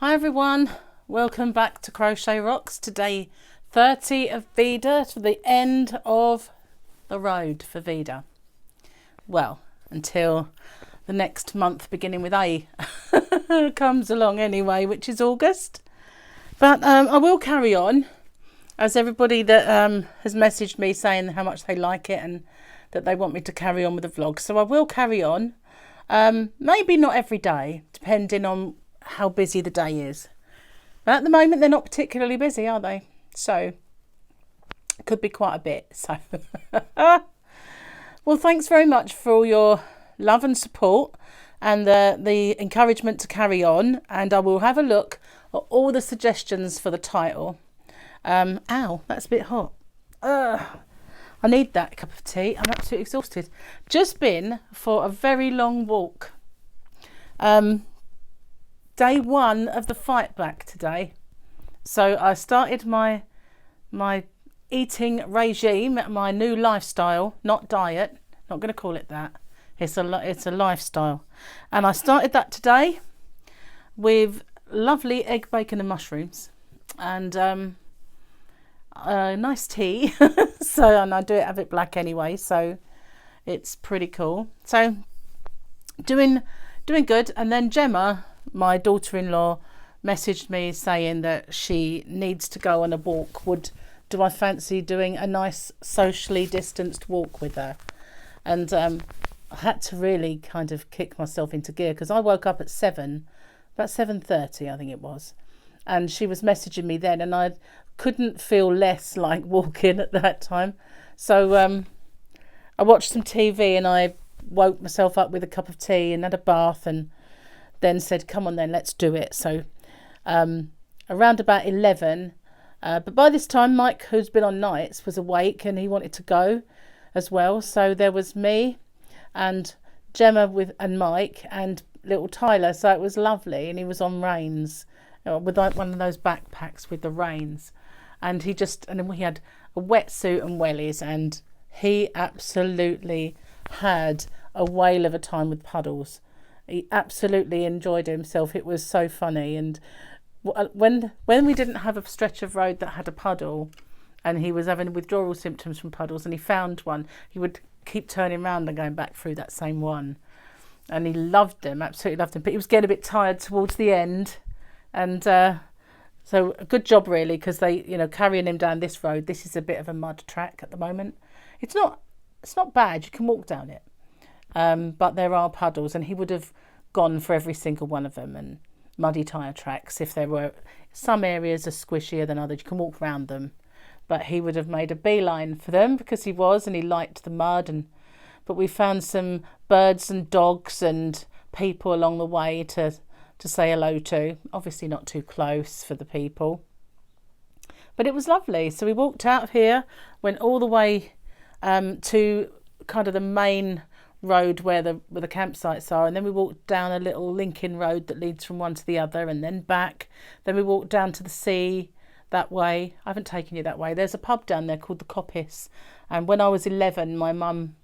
Hi everyone, welcome back to Crochet Rocks. Today 30 of Veda, to the end of the road for Veda. Well, until the next month beginning with A comes along anyway, which is August. But I will carry on, as everybody that has messaged me saying how much they like it and that they want me to carry on with the vlog. So I will carry on, maybe not every day, depending on how busy the day is. But at the moment they're not particularly busy, are they? So it could be quite a bit. So well, thanks very much for all your love and support and the encouragement to carry on, and I will have a look at all the suggestions for the title. Ow, that's a bit hot. I need that cup of tea. I'm absolutely exhausted. Just been for a very long walk. Day one of the fight back today. So I started my eating regime, my new lifestyle, not diet, not going to call it that. It's a lifestyle. And I started that today with lovely egg, bacon and mushrooms and nice tea. And I have it black anyway, so it's pretty cool. So doing good. And then Gemma, my daughter-in-law, messaged me saying that she needs to go on a walk. Do I fancy doing a nice socially distanced walk with her? And I had to really kind of kick myself into gear, because I woke up at about 7:30 I think it was, and she was messaging me then, and I couldn't feel less like walking at that time. So I watched some TV and I woke myself up with a cup of tea and had a bath, and then said, come on then, let's do it. So around about 11, but by this time Mike, who's been on nights, was awake and he wanted to go as well. So there was me and Gemma and Mike and little Tyler. So it was lovely, and he was on reins, with like one of those backpacks with the reins, and then we had a wetsuit and wellies, and he absolutely had a whale of a time with puddles. He absolutely enjoyed himself. It was so funny. And when we didn't have a stretch of road that had a puddle, and he was having withdrawal symptoms from puddles, and he found one, he would keep turning around and going back through that same one. And he loved them, absolutely loved them. But he was getting a bit tired towards the end. And so a good job really, because they, carrying him down this road. This is a bit of a mud track at the moment. It's not bad. You can walk down it. But there are puddles, and he would have gone for every single one of them, and muddy tyre tracks. If there were some areas are squishier than others, you can walk around them, but he would have made a beeline for them because he liked the mud. But we found some birds and dogs and people along the way to say hello to. Obviously not too close for the people, but it was lovely. So we walked out of here, went all the way to kind of the main road where the campsites are, and then we walked down a little linking road that leads from one to the other, and then back. Then we walked down to the sea that way. I haven't taken you that way. There's a pub down there called the Coppice, and when I was 11 my mum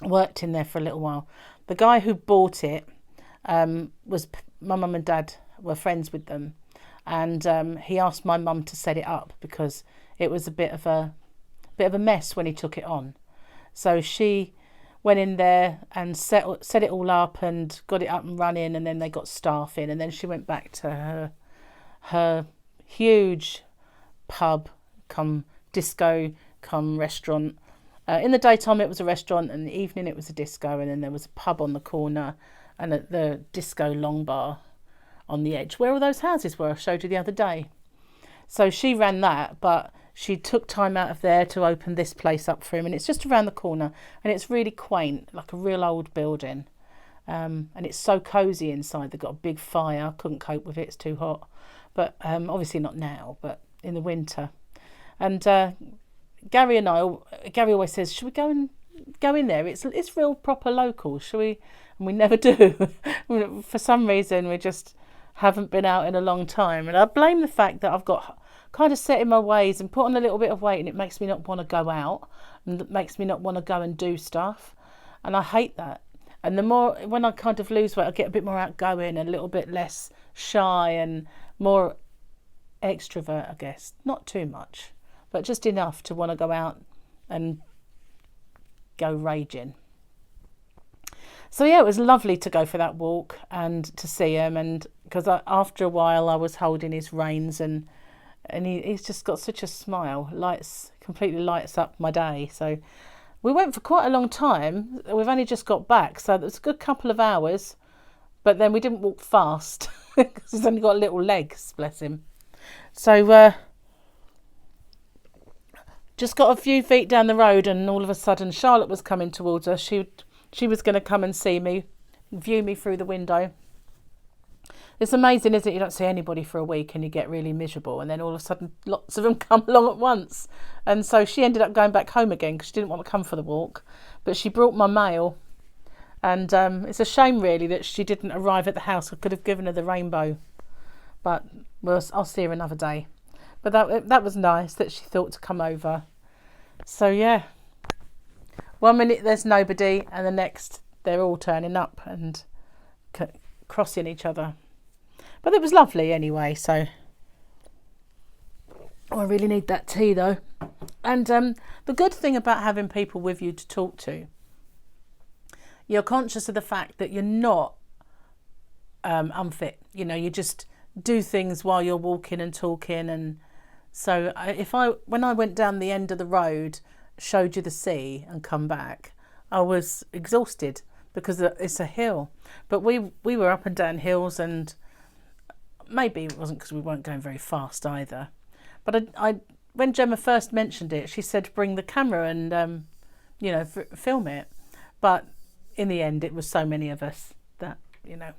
worked in there for a little while. The guy who bought it was my mum and dad were friends with them, and he asked my mum to set it up because it was a bit of a mess when he took it on. So she went in there and set it all up and got it up and running, and then they got staff in, and then she went back to her huge pub come disco come restaurant. In the daytime it was a restaurant, and in the evening it was a disco, and then there was a pub on the corner and the disco long bar on the edge where all those houses were I showed you the other day. So she ran that, but she took time out of there to open this place up for him, and it's just around the corner, and it's really quaint, like a real old building, and it's so cosy inside. They've got a big fire. Couldn't cope with it, it's too hot, but obviously not now, but in the winter. And Gary always says, should we go in there? It's real proper local, shall we? And we never do. For some reason we just haven't been out in a long time, and I blame the fact that I've got kind of set in my ways and put on a little bit of weight, and it makes me not want to go out, and it makes me not want to go and do stuff, and I hate that. And the more, when I kind of lose weight, I get a bit more outgoing, a little bit less shy and more extrovert, I guess. Not too much, but just enough to want to go out and go raging. So yeah, it was lovely to go for that walk and to see him, and because after a while I was holding his reins, and he's just got such a smile, completely lights up my day. So we went for quite a long time. We've only just got back, so it was a good couple of hours, but then we didn't walk fast because he's only got little legs, bless him. So just got a few feet down the road, and all of a sudden Charlotte was coming towards us. She was going to come and see me, view me through the window. It's amazing, isn't it? You don't see anybody for a week and you get really miserable, and then all of a sudden lots of them come along at once. And so she ended up going back home again because she didn't want to come for the walk, but she brought my mail. And it's a shame really that she didn't arrive at the house. I could have given her the rainbow, but I'll see her another day. But that was nice that she thought to come over. So yeah, 1 minute there's nobody, and the next they're all turning up and crossing each other. But it was lovely anyway. So I really need that tea though. And the good thing about having people with you to talk to, you're conscious of the fact that you're not unfit. You know, you just do things while you're walking and talking. And so when I went down the end of the road, showed you the sea and come back, I was exhausted because it's a hill. But we were up and down hills, and maybe it wasn't because we weren't going very fast either. But I when Gemma first mentioned it, she said bring the camera and film it. But in the end, it was so many of us that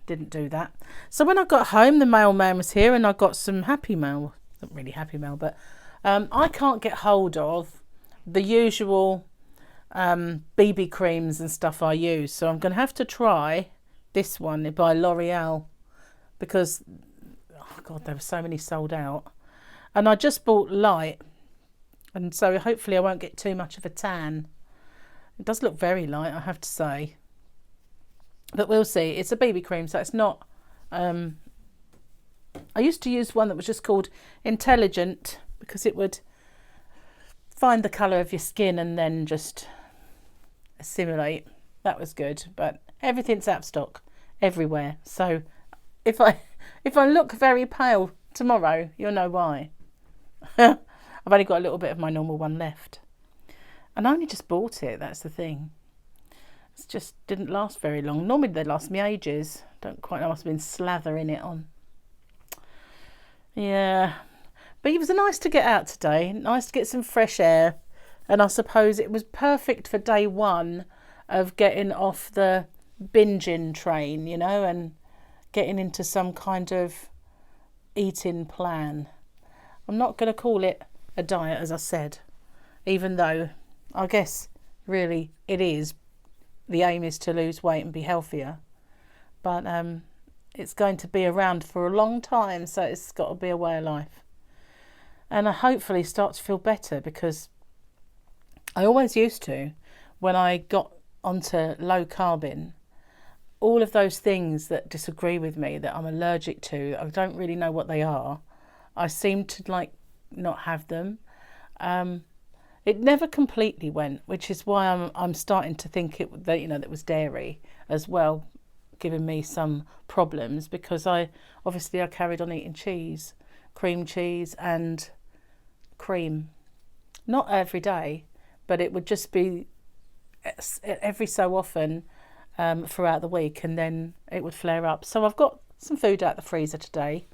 didn't do that. So when I got home, the mailman was here, and I got some happy mail. Not really happy mail, but I can't get hold of the usual BB creams and stuff I use, so I'm going to have to try this one by L'Oreal, because oh god, there were so many sold out, and I just bought light, and so hopefully I won't get too much of a tan. It does look very light, I have to say, but we'll see. It's a BB cream, so it's not I used to use one that was just called Intelligent, because it would find the colour of your skin and then just assimilate. That was good, but everything's out of stock everywhere. So if I look very pale tomorrow, you'll know why. I've only got a little bit of my normal one left, and I only just bought it. That's the thing. It just didn't last very long. Normally they last me ages. Don't quite know. I must have been slathering it on. Yeah. But it was nice to get out today, nice to get some fresh air, and I suppose it was perfect for day one of getting off the binging train, and getting into some kind of eating plan. I'm not going to call it a diet, as I said, even though I guess really it is. The aim is to lose weight and be healthier, but it's going to be around for a long time, so it's got to be a way of life. And I hopefully start to feel better, because I always used to, when I got onto low carbing, all of those things that disagree with me, that I'm allergic to, I don't really know what they are, I seem to not have them. It never completely went, which is why I'm starting to think that it was dairy as well, giving me some problems, because I carried on eating cheese, cream cheese and cream, not every day, but it would just be every so often throughout the week, and then it would flare up. So I've got some food out the freezer today,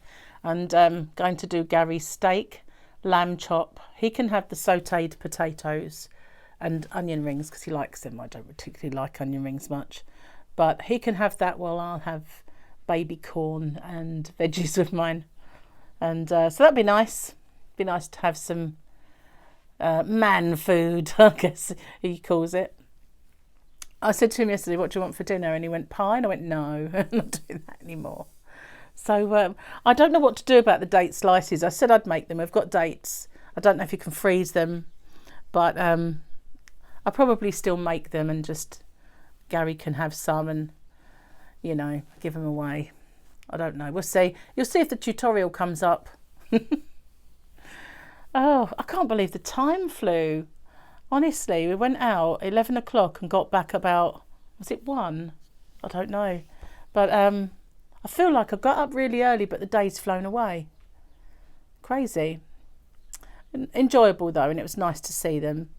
and going to do Gary's steak, lamb chop. He can have the sautéed potatoes and onion rings because he likes them. I don't particularly like onion rings much, but he can have that while I'll have baby corn and veggies with mine. And so that'd be nice. Be nice to have some man food, I guess he calls it. I said to him yesterday, what do you want for dinner? And he went, pie. And I went, no, I'm not doing that anymore. So I don't know what to do about the date slices. I said I'd make them. I've got dates. I don't know if you can freeze them, but I'll probably still make them and just Gary can have some and, you know, give them away. I don't know. We'll see. You'll see if the tutorial comes up. Oh, I can't believe the time flew. Honestly, we went out 11 o'clock and got back about, was it 1? I don't know. But I feel like I got up really early, but the day's flown away. Crazy. Enjoyable though, and it was nice to see them.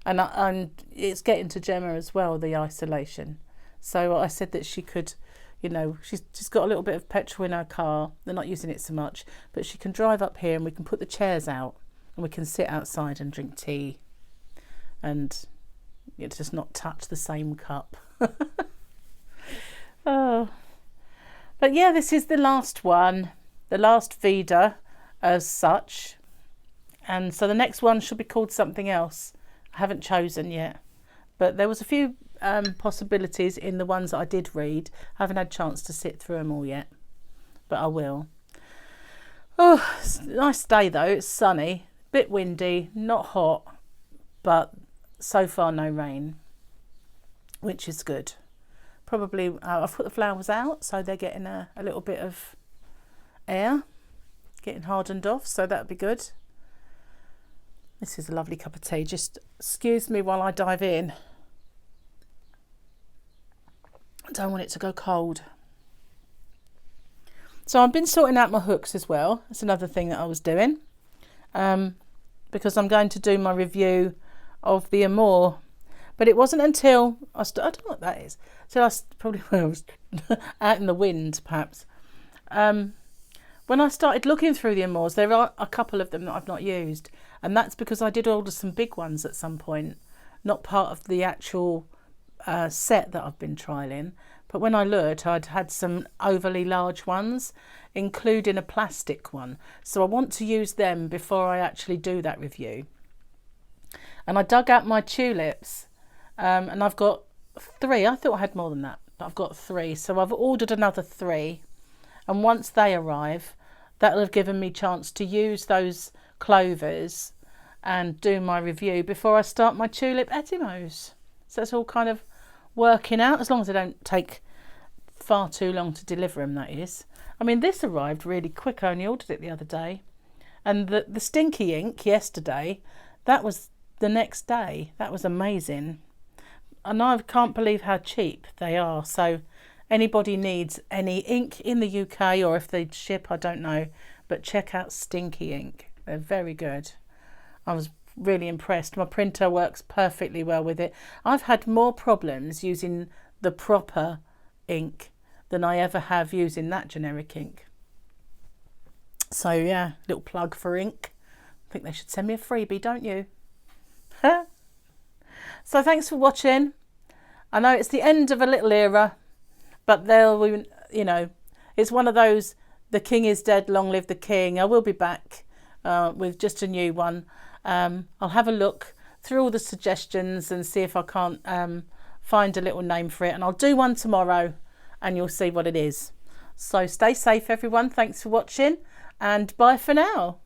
And it's getting to Gemma as well, the isolation. So I said that she could, you know, she's got a little bit of petrol in her car. They're not using it so much, but she can drive up here and we can put the chairs out and we can sit outside and drink tea and just not touch the same cup. Oh. But yeah, this is the last one, the last Veda as such. And so the next one should be called something else. I haven't chosen yet, but there was a few possibilities in the ones that I did read. I haven't had a chance to sit through them all yet, but I will. Oh, it's a nice day though. It's sunny, a bit windy, not hot, but so far no rain, which is good. Probably I've put the flowers out, so they're getting a little bit of air, getting hardened off, so that'll be good. This is a lovely cup of tea. Just excuse me while I dive in. I don't want it to go cold. So I've been sorting out my hooks as well. That's another thing that I was doing. Because I'm going to do my review of the Amour. But it wasn't until I don't know what that is. So I probably was out in the wind, perhaps. When I started looking through the Amours, there are a couple of them that I've not used. And that's because I did order some big ones at some point, not part of the actual set that I've been trialing. But when I looked, I'd had some overly large ones, including a plastic one. So I want to use them before I actually do that review. And I dug out my tulips, and I've got 3. I thought I had more than that, but I've got 3. So I've ordered another 3. And once they arrive, that'll have given me a chance to use those clovers and do my review before I start my tulip etymos. So it's all kind of working out, as long as they don't take far too long to deliver them, that is. I mean, this arrived really quick. I only ordered it the other day. And the stinky ink yesterday, that was the next day. That was amazing. And I can't believe how cheap they are. So anybody needs any ink in the UK, or if they ship, I don't know, but check out Stinky Ink. They're very good. I was really impressed. My printer works perfectly well with it. I've had more problems using the proper ink than I ever have using that generic ink. So yeah, little plug for ink. I think they should send me a freebie, don't you? So thanks for watching. I know it's the end of a little era, but they'll, you know, it's one of those, the king is dead, long live the king. I will be back with just a new one. I'll have a look through all the suggestions and see if I can't find a little name for it. And I'll do one tomorrow and you'll see what it is. So stay safe, everyone. Thanks for watching and bye for now.